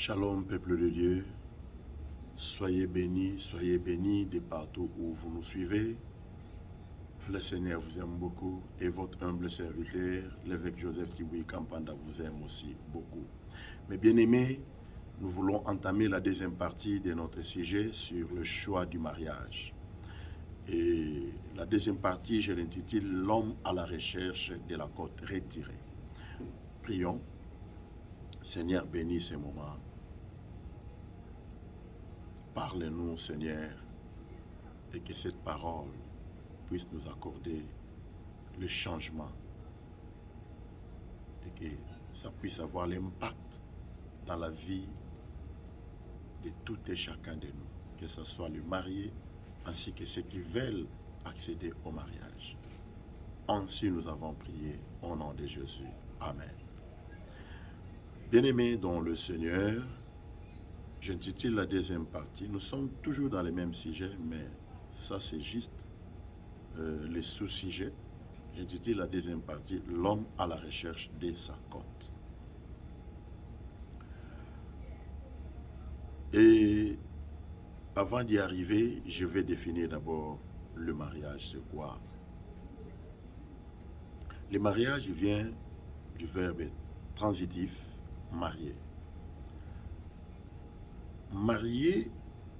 Shalom, peuple de Dieu. Soyez bénis de partout où vous nous suivez. Le Seigneur vous aime beaucoup et votre humble serviteur, l'évêque Joseph Tiboui Kampanda, vous aime aussi beaucoup. Mes bien-aimés, nous voulons entamer la deuxième partie de notre sujet sur le choix du mariage. Et la deuxième partie, je l'intitule « L'homme à la recherche de la côte retirée ». Prions. Seigneur, bénis ces moments. Parle-nous, Seigneur, et que cette parole puisse nous accorder le changement et que ça puisse avoir l'impact dans la vie de tout et chacun de nous, que ce soit le marié ainsi que ceux qui veulent accéder au mariage. Ainsi nous avons prié au nom de Jésus. Amen. Bien-aimés dans le Seigneur, j'intitule la deuxième partie. Nous sommes toujours dans les mêmes sujets, mais ça c'est juste les sous-sujets. J'intitule la deuxième partie « L'homme à la recherche de sa côte ». Et avant d'y arriver, je vais définir d'abord le mariage, c'est quoi? Le mariage vient du verbe transitif « marier ». Marier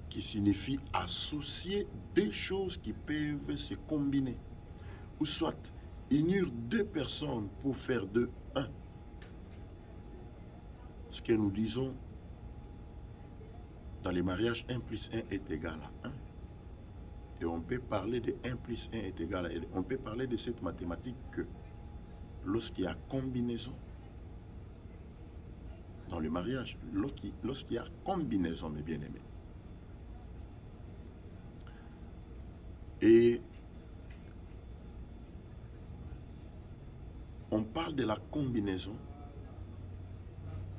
qui signifie associer deux choses qui peuvent se combiner, ou soit unir deux personnes pour faire de un. Ce que nous disons dans les mariages, 1 plus 1 est égal à 1. Et on peut parler de 1 plus 1 est égal à 1. On peut parler de cette mathématique que lorsqu'il y a combinaison dans le mariage, lorsqu'il y a combinaison, mes bien-aimés. Et on parle de la combinaison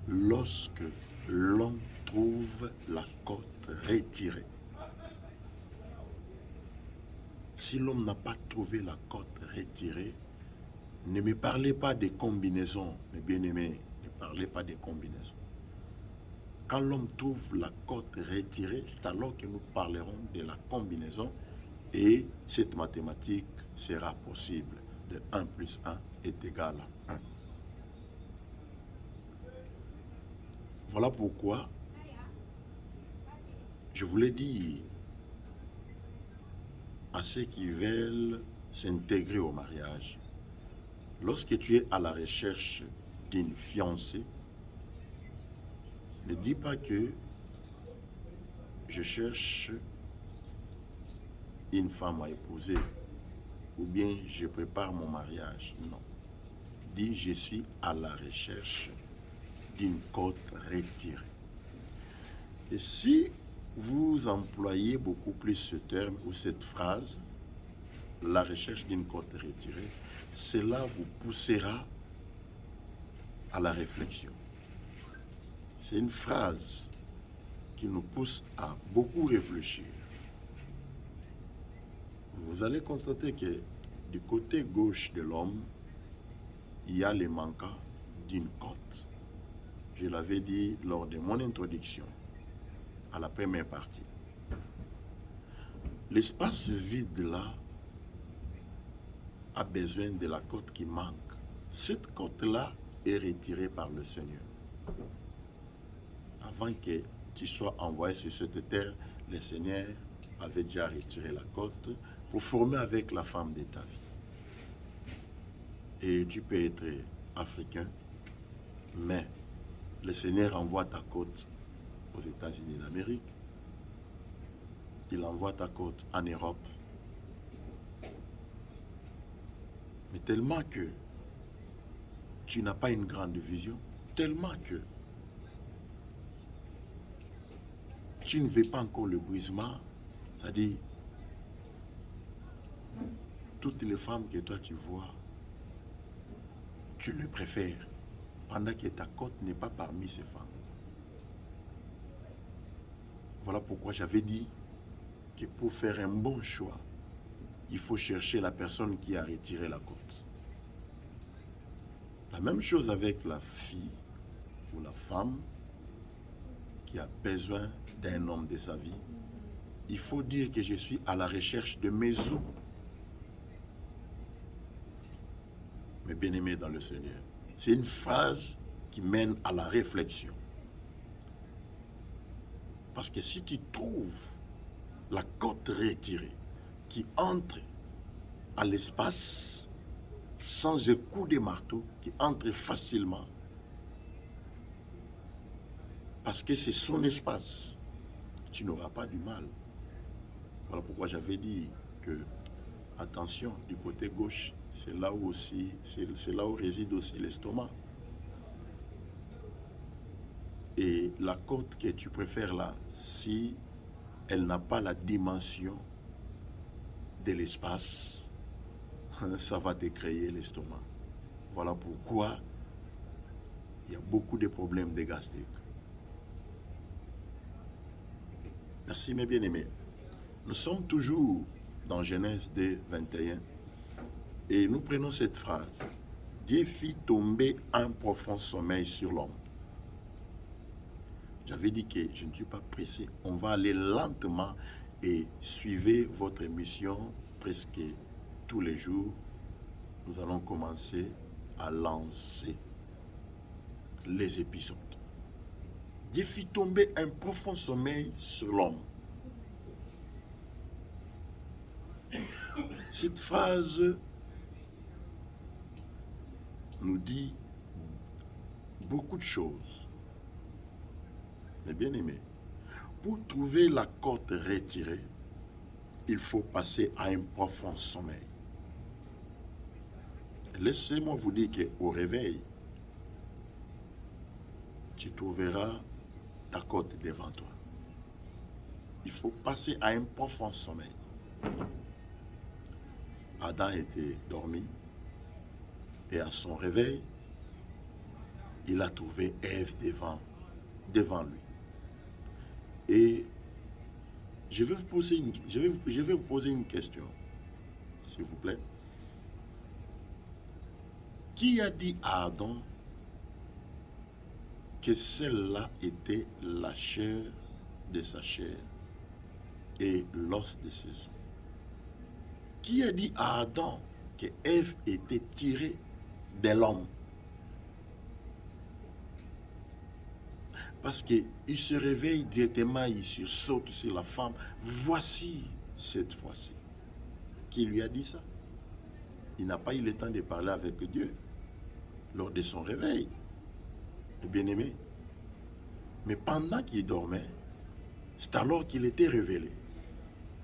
lorsque l'homme trouve la côte retirée. Si l'homme n'a pas trouvé la côte retirée, ne me parlez pas de combinaison, mes bien-aimés, ne parlez pas de combinaison. Quand l'homme trouve la côte retirée, c'est alors que nous parlerons de la combinaison et cette mathématique sera possible. De 1 plus 1 est égal à 1. Voilà pourquoi je voulais dire à ceux qui veulent s'intégrer au mariage, lorsque tu es à la recherche d'une fiancée, ne dis pas que je cherche une femme à épouser ou bien je prépare mon mariage. Non. Dis je suis à la recherche d'une côte retirée. Et si vous employez beaucoup plus ce terme ou cette phrase, la recherche d'une côte retirée, cela vous poussera à la réflexion. C'est une phrase qui nous pousse à beaucoup réfléchir. Vous allez constater que du côté gauche de l'homme, il y a les manquants d'une côte. Je l'avais dit lors de mon introduction à la première partie. L'espace vide là a besoin de la côte qui manque. Cette côte-là est retirée par le Seigneur. Avant que tu sois envoyé sur cette terre, le Seigneur avait déjà retiré la côte pour former avec la femme de ta vie. Et tu peux être africain, mais le Seigneur envoie ta côte aux États-Unis d'Amérique. Il envoie ta côte en Europe. Mais tellement que tu n'as pas une grande vision, tellement que tu ne veux pas encore le brisement, c'est-à-dire toutes les femmes que toi tu vois, tu les préfères, pendant que ta côte n'est pas parmi ces femmes. Voilà pourquoi j'avais dit que pour faire un bon choix, il faut chercher la personne qui a retiré la côte. La même chose avec la fille ou la femme qui a besoin d'un homme de sa vie, il faut dire que je suis à la recherche de mes os. Mes bien-aimés dans le Seigneur, c'est une phrase qui mène à la réflexion. Parce que si tu trouves la côte retirée qui entre à l'espace sans un coup de marteau, qui entre facilement, parce que c'est son espace, tu n'auras pas du mal. Voilà pourquoi j'avais dit que, attention, du côté gauche, c'est là où réside aussi l'estomac. Et la côte que tu préfères là, si elle n'a pas la dimension de l'espace, ça va te créer l'estomac. Voilà pourquoi il y a beaucoup de problèmes de gastrique. Merci mes bien-aimés. Nous sommes toujours dans Genèse 2, 21 et nous prenons cette phrase. Dieu fit tomber un profond sommeil sur l'homme. J'avais dit que je ne suis pas pressé. On va aller lentement et suivez votre émission presque tous les jours. Nous allons commencer à lancer les épisodes. Dieu fit tomber un profond sommeil sur l'homme. Cette phrase nous dit beaucoup de choses. Mais bien aimé, pour trouver la côte retirée, il faut passer à un profond sommeil. Laissez-moi vous dire qu'au réveil, tu trouveras ta côte devant toi. Il faut passer à un profond sommeil. Adam était dormi et à son réveil, il a trouvé Ève devant lui. Et je vais vous poser une question, s'il vous plaît. Qui a dit à Adam que celle-là était la chair de sa chair et l'os de ses os? Qui a dit à Adam que Ève était tirée de l'homme? Parce qu'il se réveille directement, il se saute sur la femme. Voici cette fois-ci. Qui lui a dit ça? Il n'a pas eu le temps de parler avec Dieu lors de son réveil. Bien-aimé. Mais pendant qu'il dormait, c'est alors qu'il était révélé.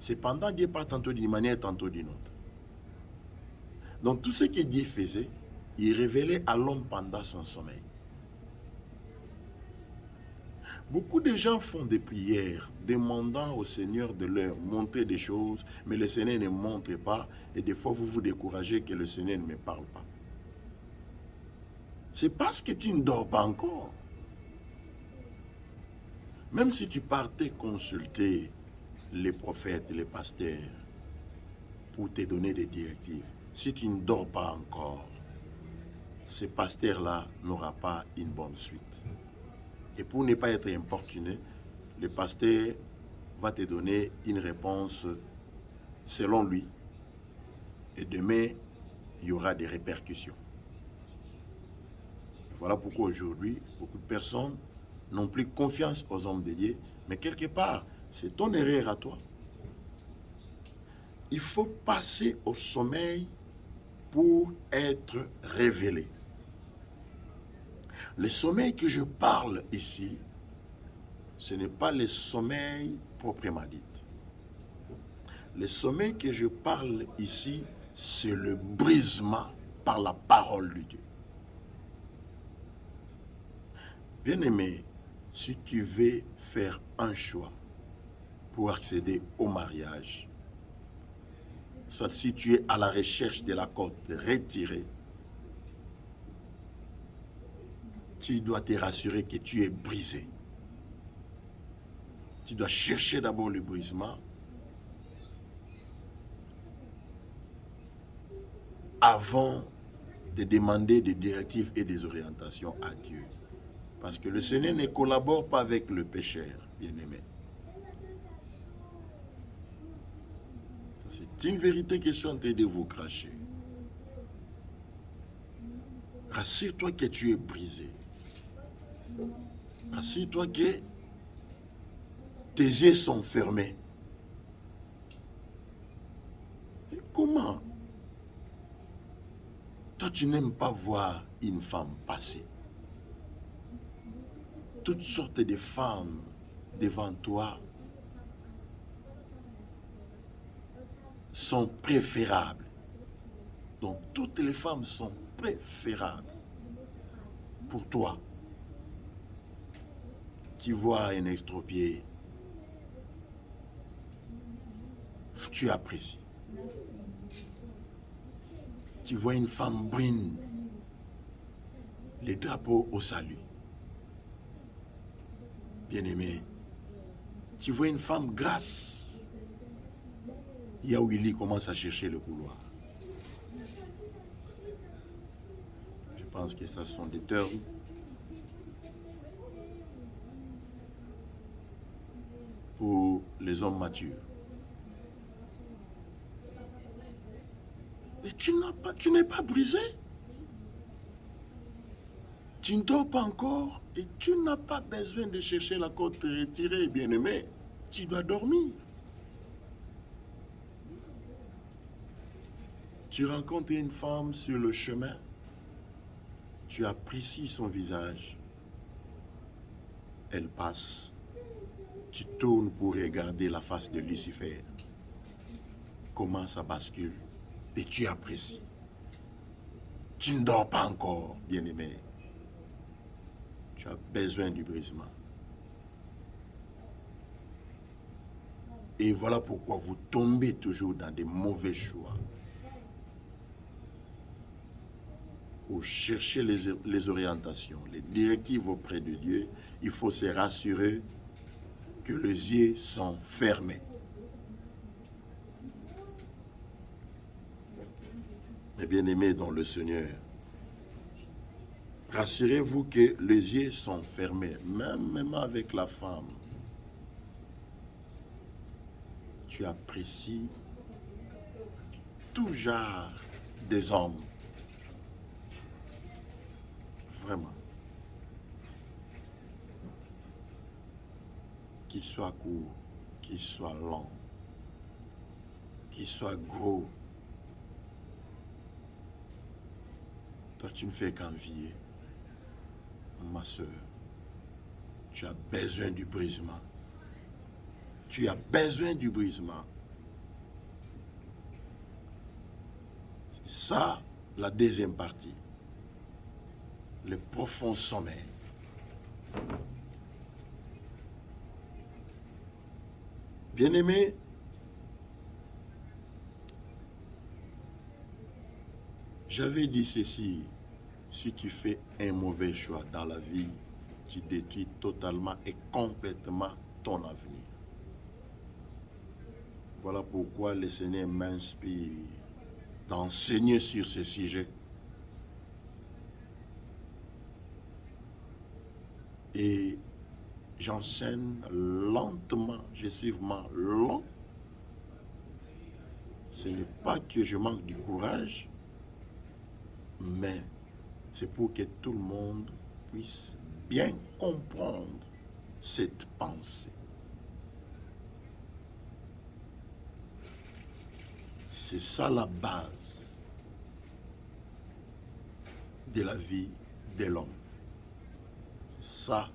C'est pendant Dieu parle tantôt d'une manière, tantôt d'une autre. Donc tout ce que Dieu faisait, il révélait à l'homme pendant son sommeil. Beaucoup de gens font des prières demandant au Seigneur de leur montrer des choses, mais le Seigneur ne montre pas et des fois vous vous découragez que le Seigneur ne me parle pas. C'est parce que tu ne dors pas encore. Même si tu partais consulter les prophètes, les pasteurs pour te donner des directives, si tu ne dors pas encore, ce pasteur-là n'aura pas une bonne suite. Et pour ne pas être importuné, le pasteur va te donner une réponse selon lui. Et demain, il y aura des répercussions. Voilà pourquoi aujourd'hui, beaucoup de personnes n'ont plus confiance aux hommes de Dieu. Mais quelque part, c'est ton erreur à toi. Il faut passer au sommeil pour être révélé. Le sommeil que je parle ici, ce n'est pas le sommeil proprement dit. Le sommeil que je parle ici, c'est le brisement par la parole de Dieu. Bien-aimé, si tu veux faire un choix pour accéder au mariage, soit si tu es à la recherche de la côte retirée, tu dois te rassurer que tu es brisé. Tu dois chercher d'abord le brisement avant de demander des directives et des orientations à Dieu. Parce que le Seigneur ne collabore pas avec le pécheur, bien-aimé. C'est une vérité que je suis en train de vous cracher. Rassure-toi que tu es brisé. Rassure-toi que tes yeux sont fermés. Et comment? Toi, tu n'aimes pas voir une femme passer. Toutes sortes de femmes devant toi sont préférables. Donc, toutes les femmes sont préférables pour toi. Tu vois un extropié, tu apprécies. Tu vois une femme brune, les drapeaux au salut. Bien-aimé, tu vois une femme grasse, Yahwili commence à chercher le couloir. Je pense que ce sont des termes pour les hommes matures. Mais tu n'es pas brisé. Tu ne dors pas encore et tu n'as pas besoin de chercher la côte retirée, bien-aimé. Tu dois dormir. Tu rencontres une femme sur le chemin. Tu apprécies son visage. Elle passe. Tu tournes pour regarder la face de Lucifer. Comment ça bascule. Et tu apprécies. Tu ne dors pas encore, bien-aimé. Tu as besoin du brisement. Et voilà pourquoi vous tombez toujours dans des mauvais choix. Pour chercher les orientations, les directives auprès de Dieu, il faut se rassurer que les yeux sont fermés. Mes bien-aimés dans le Seigneur, rassurez-vous que les yeux sont fermés, même avec la femme. Tu apprécies tout genre des hommes. Vraiment. Qu'il soit court, qu'il soit long, qu'il soit gros. Toi, tu ne fais qu'envier. Ma soeur, tu as besoin du brisement. Tu as besoin du brisement. C'est ça, la deuxième partie. Le profond sommeil. Bien-aimé, j'avais dit ceci, si tu fais un mauvais choix dans la vie, tu détruis totalement et complètement ton avenir. Voilà pourquoi le Seigneur m'inspire d'enseigner sur ce sujet. Et j'enseigne lentement, je suis vraiment lent. Ce n'est pas que je manque du courage, mais c'est pour que tout le monde puisse bien comprendre cette pensée. C'est ça la base de la vie de l'homme. C'est ça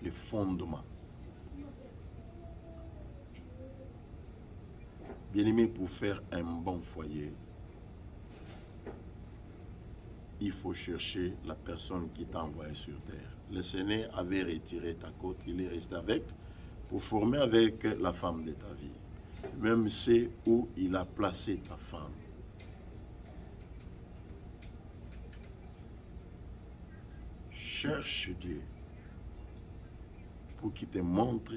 le fondement. Bien-aimé, pour faire un bon foyer, il faut chercher la personne qui t'a envoyé sur terre. Le Seigneur avait retiré ta côte, il est resté avec pour former avec la femme de ta vie. Même c'est où il a placé ta femme. Cherche Dieu pour qu'il te montre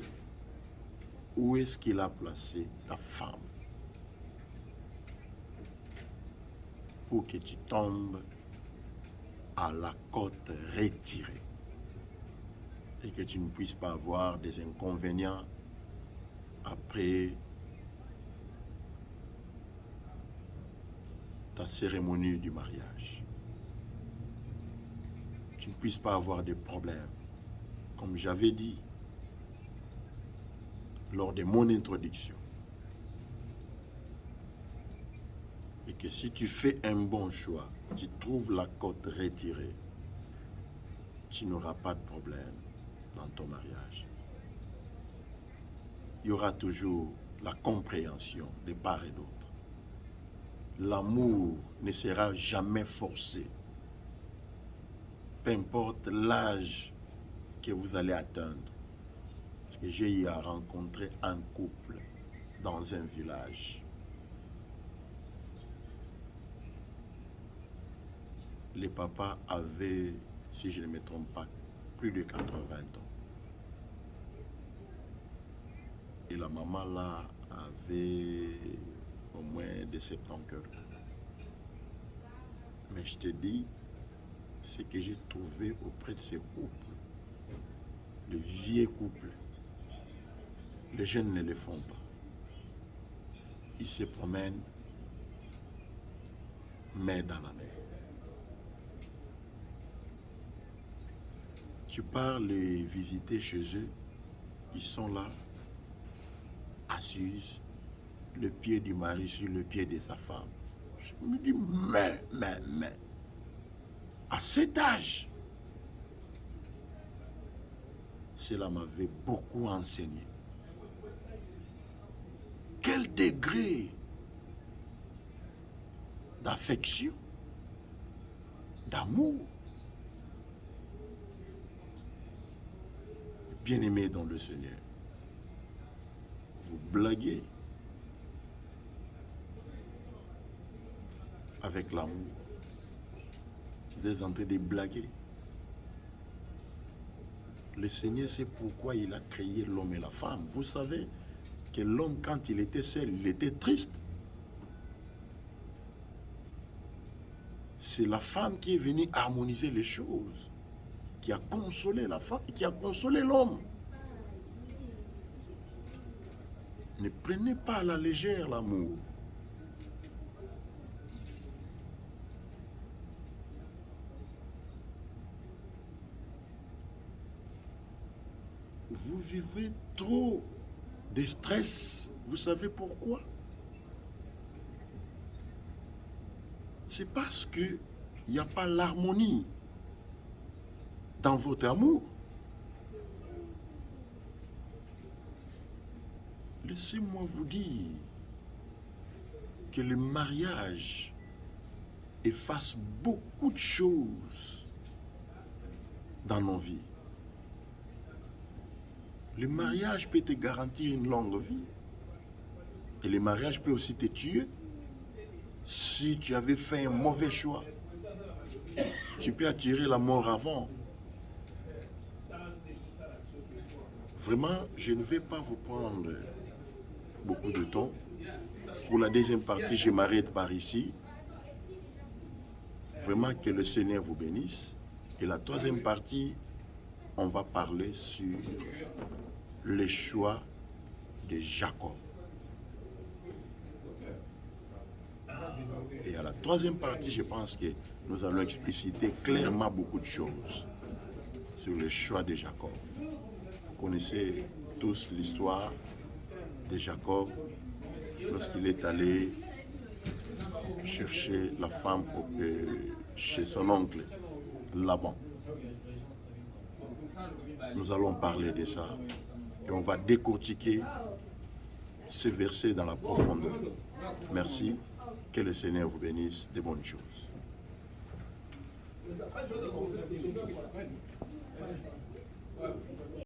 où est-ce qu'il a placé ta femme. Pour que tu tombes à la côte retirée. et que tu ne puisses pas avoir des inconvénients après ta cérémonie du mariage. Tu ne puisses pas avoir de problèmes. Comme j'avais dit lors de mon introduction, et que si tu fais un bon choix, tu trouves la cote retirée, tu n'auras pas de problème dans ton mariage. Il y aura toujours la compréhension de part et d'autre. L'amour ne sera jamais forcé. Peu importe l'âge que vous allez atteindre. Parce que j'ai eu à rencontrer un couple dans un village. Les papas avaient, si je ne me trompe pas, plus de 80 ans. Et la maman là avait au moins de 70 ans. Mais je te dis, ce que j'ai trouvé auprès de ces couples, de vieux couples, les jeunes ne le font pas. Ils se promènent main dans la main. Tu pars les visiter chez eux, ils sont là, assis, le pied du mari sur le pied de sa femme. Je me dis, mais, à cet âge, cela m'avait beaucoup enseigné. Quel degré d'affection, d'amour. Bien-aimés dans le Seigneur, vous blaguez avec l'amour. Vous êtes en train de blaguer. Le Seigneur sait pourquoi il a créé l'homme et la femme. Vous savez que l'homme, quand il était seul, il était triste. C'est la femme qui est venue harmoniser les choses, qui a consolé la femme, qui a consolé l'homme. Ne prenez pas à la légère l'amour. Vous vivez trop de stress. Vous savez pourquoi? C'est parce qu'il n'y a pas l'harmonie dans votre amour. Laissez-moi vous dire que le mariage efface beaucoup de choses dans nos vies. Le mariage peut te garantir une longue vie. Et le mariage peut aussi te tuer. Si tu avais fait un mauvais choix, tu peux attirer la mort avant. Vraiment, je ne vais pas vous prendre beaucoup de temps. Pour la deuxième partie, je m'arrête par ici. Vraiment que le Seigneur vous bénisse. Et la troisième partie, on va parler sur le choix de Jacob. Et à la troisième partie, je pense que nous allons expliciter clairement beaucoup de choses sur le choix de Jacob. Vous connaissez tous l'histoire de Jacob lorsqu'il est allé chercher la femme chez son oncle Laban. Nous allons parler de ça et on va décortiquer ce verset dans la profondeur. Merci. Que le Seigneur vous bénisse de bonnes choses.